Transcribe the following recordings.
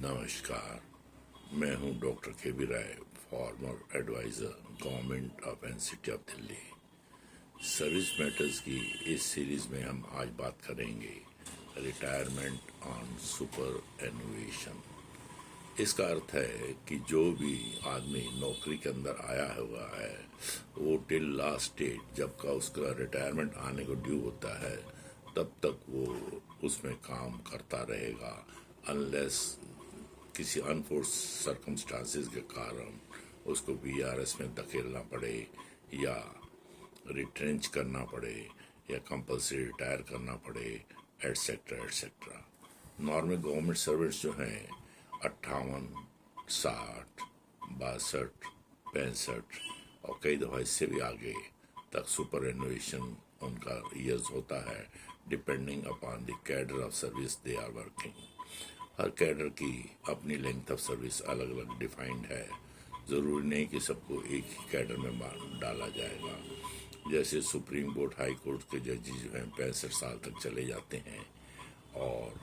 नमस्कार। मैं हूं doctor K B Rai, former adviser government of NCT of Delhi. Service matters की इस सीरीज़ में हम आज बात करेंगे रिटायरमेंट ऑन सुपर एनुएशन। इसका अर्थ है कि जो भी आदमी नौकरी के अंदर आया हुआ है वो टिल लास्ट डेट जब का उसका रिटायरमेंट आने को ड्यू होता है तब तक वो उसमें काम करता रहेगा, अनलेस किसी अनफोर्स सर्कमस्टांसेस के कारण उसको वीआरएस में धकेलना पड़े या रिट्रेंच करना पड़े या कंपल्सरी रिटायर करना पड़े, etcetera etcetera. Normal government servants जो हैं 58, 60, 62, 65 और कई दफ़ा इससे भी आगे तक सुपर एनुएशन उनका ईयर्स होता है, depending upon the cadre of service they are working. हर कैडर की अपनी लेंथ ऑफ सर्विस अलग अलग डिफाइंड है। ज़रूरी नहीं कि सबको एक ही कैडर में डाला जाएगा। जैसे सुप्रीम कोर्ट, हाई कोर्ट के जजेस जो हैं 65 साल तक चले जाते हैं और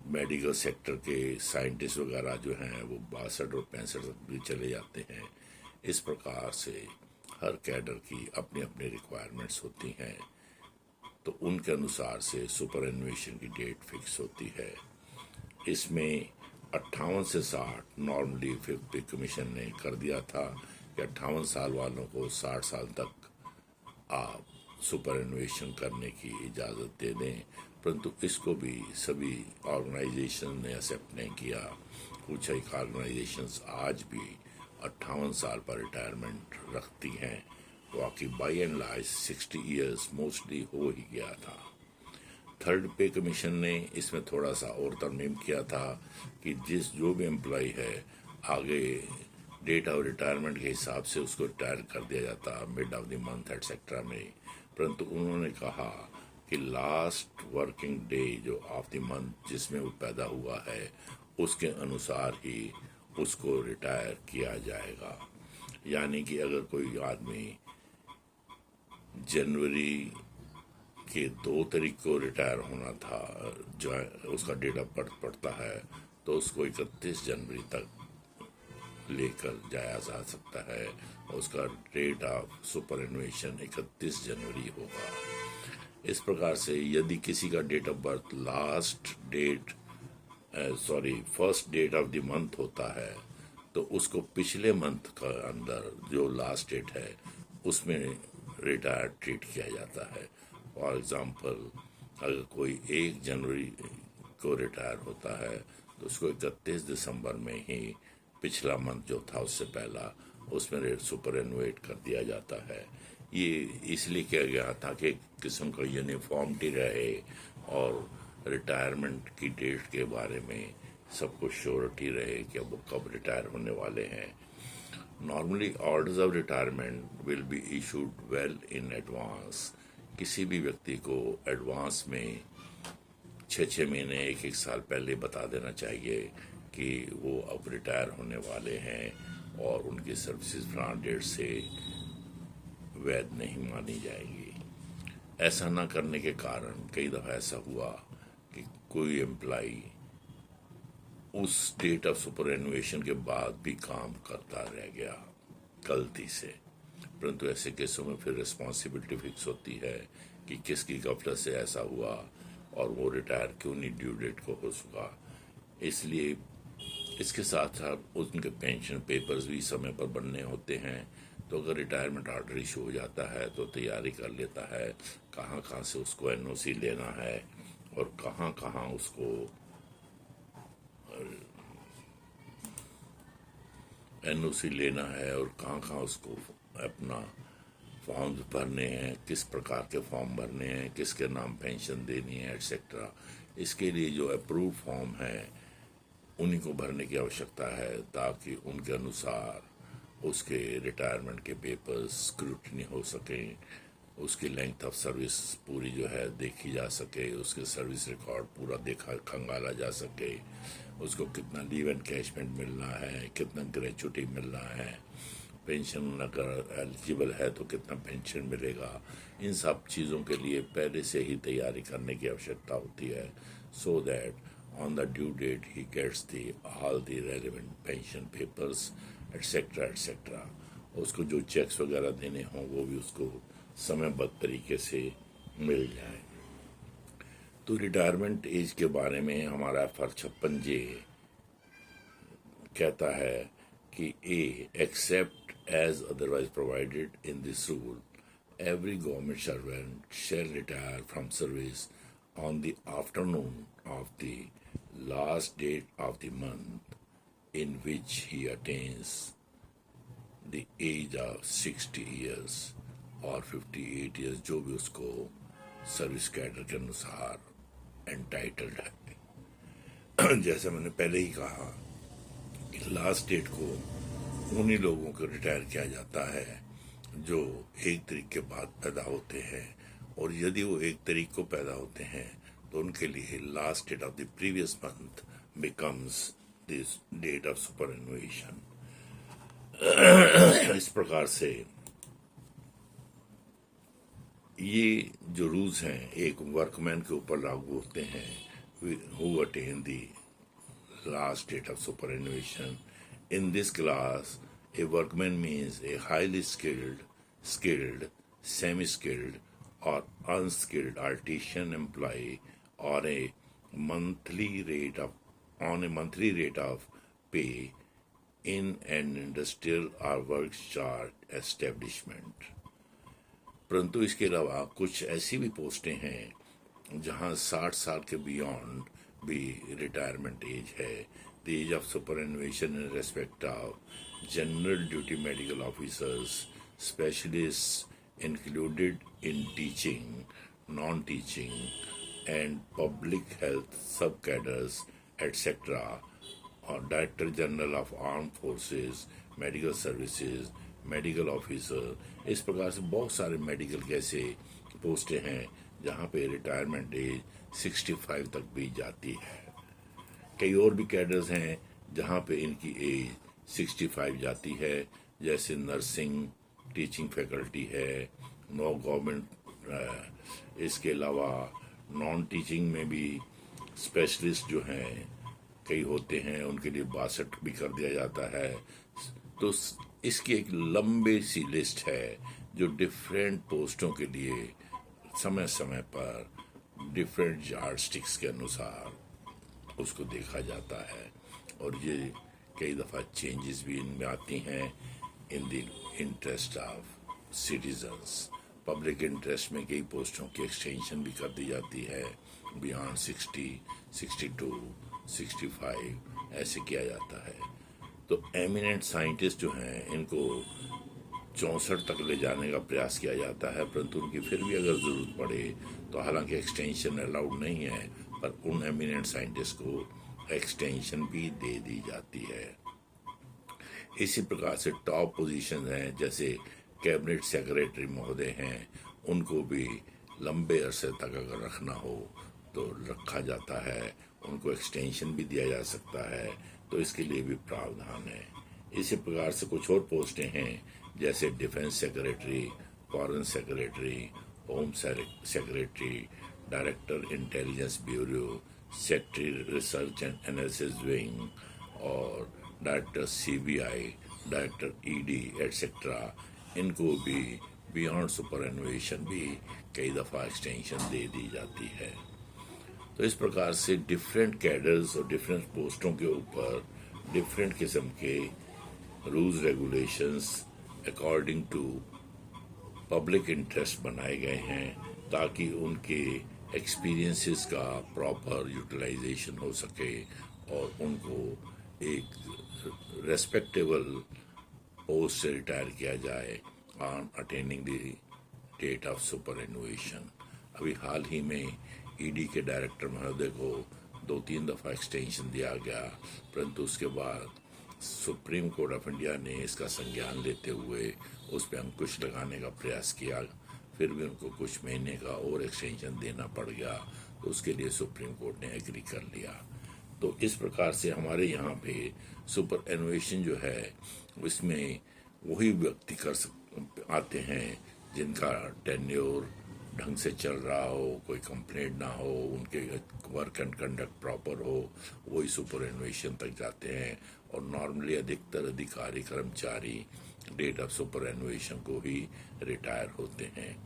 मेडिकल सेक्टर के साइंटिस्ट वगैरह जो हैं वो 62 और 65 तक भी चले जाते हैं। इस प्रकार से हर कैडर की अपनी अपनी रिक्वायरमेंट्स होती हैं, तो उनके अनुसार से सुपर एनुएशन की डेट फिक्स होती है। इसमें 58 से 60 नॉर्मली फिफ्थ पे कमीशन ने कर दिया था कि 58 साल वालों को 60 साल तक आप सुपर एनुएशन करने की इजाज़त दे दें, परंतु इसको भी सभी ऑर्गेनाइजेशन ने एक्सेप्ट नहीं किया। कुछ एक ऑर्गेनाइजेशंस आज भी 58 साल पर रिटायरमेंट रखती हैं, बाकी by and large 60 years mostly हो ही गया था। थर्ड पे कमीशन ने इसमें थोड़ा सा और तरमीम किया था कि जो भी एम्प्लॉय है आगे डेट ऑफ रिटायरमेंट के हिसाब से उसको रिटायर कर दिया जाता mid of the month etcetera में, परंतु उन्होंने कहा कि लास्ट वर्किंग डे जो ऑफ द मंथ जिसमें वो पैदा हुआ है उसके अनुसार ही उसको रिटायर किया जाएगा। यानी कि अगर कोई आदमी जनवरी के 2 तारीख को रिटायर होना था, जो उसका डेट ऑफ बर्थ पड़ता है, तो उसको 31 जनवरी तक लेकर जाया जा सकता है। उसका डेट ऑफ सुपर एनुएशन 31 जनवरी होगा। इस प्रकार से यदि किसी का date of birth first date of the month होता है तो उसको पिछले मंथ का अंदर जो लास्ट डेट है उसमें रिटायर ट्रीट किया जाता है। फॉर एग्जांपल, अगर कोई 1 जनवरी को रिटायर होता है तो उसको 31 दिसंबर में ही पिछला मंथ जो था उससे पहला उसमें सुपर एनुएट कर दिया जाता है। ये इसलिए किया गया था कि एक किस्म का यूनिफॉर्मिटी रहे और रिटायरमेंट की डेट के बारे में सबको श्योरिटी रहे कि वो कब रिटायर होने वाले हैं। Normally, orders of retirement will be issued well in advance. किसी भी व्यक्ति को एडवांस में 6 महीने 1 साल पहले बता देना चाहिए कि वो अब रिटायर होने वाले हैं और उनकी सर्विसेज फलां डेट से वैध नहीं मानी जाएगी। ऐसा ना करने के कारण कई दफ़ा ऐसा हुआ कि कोई एम्प्लॉय उस डेट ऑफ सुपर एनुएशन के बाद भी काम करता रह गया गलती से, परंतु ऐसे केसों में फिर रिस्पॉन्सिबिलिटी फिक्स होती है कि किसकी गफलत से ऐसा हुआ और वो रिटायर क्यों नहीं ड्यू डेट को हो सका। इसलिए इसके साथ साथ उनके पेंशन पेपर्स भी समय पर बनने होते हैं, तो अगर रिटायरमेंट ऑर्डर इशू हो जाता है तो तैयारी कर लेता है कहाँ कहाँ से उसको एनओसी लेना है और कहाँ कहाँ उसको एनओसी लेना है और कहाँ कहाँ उसको अपना फॉर्म भरने हैं, किस प्रकार के फॉर्म भरने हैं, किसके नाम पेंशन देनी है एटसेट्रा। इसके लिए जो अप्रूव फॉर्म है उन्हीं को भरने की आवश्यकता है ताकि उनके अनुसार उसके रिटायरमेंट के पेपर्स स्क्रूटनी हो सकें, उसकी लेंथ ऑफ सर्विस पूरी जो है देखी जा सके, उसके सर्विस रिकॉर्ड पूरा देखा खंगाला जा सके, उसको कितना लीव एनकैशमेंट मिलना है, कितना ग्रेचुटी मिलना है, पेंशन अगर एलिजिबल है तो कितना पेंशन मिलेगा। इन सब चीज़ों के लिए पहले से ही तैयारी करने की आवश्यकता होती है, so that on the due date he gets the all the relevant pension papers etc etc। उसको जो चेक्स वगैरह देने हों वो भी उसको समयबद्ध तरीके से मिल जाए। तो रिटायरमेंट एज के बारे में हमारा FR 56J कहता है कि except as otherwise provided in this rule every government servant shall retire from service on the afternoon of the last date of the month in which he attains the age of 60 years और 58 years, जो भी उसको service cadre के अनुसार entitled है। जैसे मैंने पहले ही कहा कि लास्ट डेट को उन्हीं लोगों को रिटायर किया जाता है जो 1 तारीख के बाद पैदा होते हैं, और यदि वो 1 तारीख को पैदा होते हैं तो उनके लिए last date of the previous month becomes this date of superannuation. इस प्रकार से ये जो रूल्स हैं एक वर्कमैन के ऊपर लागू होते हैं who attain the last date of superannuation. In this class a workman means a highly skilled, semi-skilled or unskilled artisan employee on a monthly rate of pay in an industrial or workshop establishment। परंतु इसके अलावा कुछ ऐसी भी पोस्टें हैं जहां 60 साल के बियॉन्ड भी रिटायरमेंट एज है। The age of superannuation in respect of general duty medical officers, specialists included in teaching, non-teaching, and public health subcadres, etc., or Director General of Armed Forces, Medical Services, medical officer. इस प्रकार से बहुत सारे medical के ऐसे पोस्टें हैं जहाँ पे रिटायरमेंट एज 65 तक भी जाती है। कई और भी कैडर्स हैं जहाँ पे इनकी एज 65 जाती है, जैसे नर्सिंग, टीचिंग फैकल्टी है, नो गवर्नमेंट। इसके अलावा नॉन टीचिंग में भी स्पेशलिस्ट जो हैं कई होते हैं, उनके लिए 62 भी कर दिया जाता है। तो इसकी एक लंबी सी लिस्ट है जो डिफरेंट पोस्टों के लिए समय समय पर डिफरेंट यार्डस्टिक्स के अनुसार उसको देखा जाता है, और ये कई दफ़ा चेंजेस भी इनमें आती हैं in the interest of citizens. Public interest में कई पोस्टों की एक्सटेंशन भी कर दी जाती है बियॉन्ड 60, 62, 65 ऐसे किया जाता है। तो एमिनेंट साइंटिस्ट जो हैं इनको 64 तक ले जाने का प्रयास किया जाता है, परंतु उनकी फिर भी अगर ज़रूरत पड़े तो हालांकि एक्सटेंशन अलाउड नहीं है, पर उन एमिनेंट साइंटिस्ट को एक्सटेंशन भी दे दी जाती है। इसी प्रकार से टॉप पोजीशन हैं, जैसे कैबिनेट सेक्रेटरी महोदय हैं, उनको भी लंबे अरसे तक अगर रखना हो तो रखा जाता है, उनको एक्सटेंशन भी दिया जा सकता है, तो इसके लिए भी प्रावधान है। इसी प्रकार से कुछ और पोस्टें हैं जैसे defence secretary, foreign secretary, home secretary, director intelligence bureau, secretary research and analysis wing, और director CBI, director ED etcetera. इनको भी बियॉन्ड सुपरएनुएशन भी कई दफ़ा एक्सटेंशन दे दी जाती है। तो इस प्रकार से डिफरेंट कैडर्स और डिफरेंट पोस्टों के ऊपर डिफरेंट किस्म के rules regulations according to public interest बनाए गए हैं, ताकि उनके एक्सपीरियंसेस का प्रॉपर यूटिलाइजेशन हो सके और उनको एक रेस्पेक्टेबल पोस्ट से रिटायर किया जाए on attaining the date of superannuation. अभी हाल ही में ED के डायरेक्टर महोदय को 2-3 दफ़ा एक्सटेंशन दिया गया, परंतु उसके बाद सुप्रीम कोर्ट ऑफ इंडिया ने इसका संज्ञान लेते हुए उस पर अंकुश लगाने का प्रयास किया, फिर भी उनको कुछ महीने का और एक्सटेंशन देना पड़ गया, तो उसके लिए सुप्रीम कोर्ट ने एग्री कर लिया। तो इस प्रकार से हमारे यहाँ पे सुपरएनुएशन जो है उसमें वही व्यक्ति आते हैं जिनका टेन्योर ढंग से चल रहा हो, कोई कंप्लेंट ना हो, उनके वर्क एंड कंडक्ट प्रॉपर हो, वही सुपरएनुएशन तक जाते हैं। और नॉर्मली अधिकतर अधिकारी कर्मचारी डेट ऑफ सुपरएनुएशन को ही रिटायर होते हैं।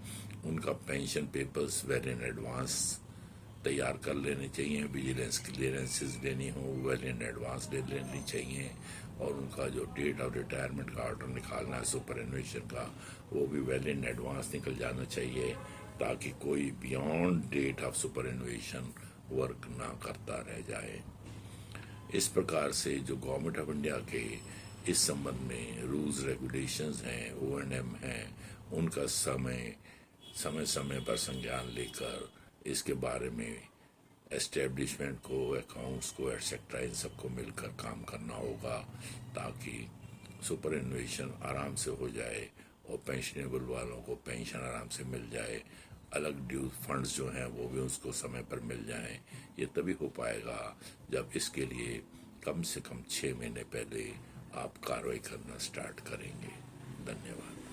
उनका pension papers well in advance तैयार कर लेने चाहिए, विजिलेंस क्लियरेंसेस लेनी हो वेल इन एडवांस ले लेनी चाहिए, और उनका जो डेट ऑफ रिटायरमेंट का ऑर्डर निकालना है सुपरएनुएशन का, वो भी वेल इन एडवांस निकल जाना चाहिए, ताकि कोई beyond date of superannuation work ना करता रह जाए। इस प्रकार से जो गवर्नमेंट ऑफ इंडिया के इस संबंध में रूल्स रेगुलेशंस हैं, ONM हैं, उनका समय समय पर संज्ञान लेकर इसके बारे में एस्टेब्लिशमेंट को, अकाउंट्स को, एटसेट्रा इन सबको मिलकर काम करना होगा, ताकि सुपरएनुएशन आराम से हो जाए और पेंशनेबल वालों को पेंशन आराम से मिल जाए, अलग ड्यू फंड्स जो हैं वो भी उसको समय पर मिल जाएं। ये तभी हो पाएगा जब इसके लिए कम से कम 6 महीने पहले आप कार्रवाई करना स्टार्ट करेंगे। धन्यवाद।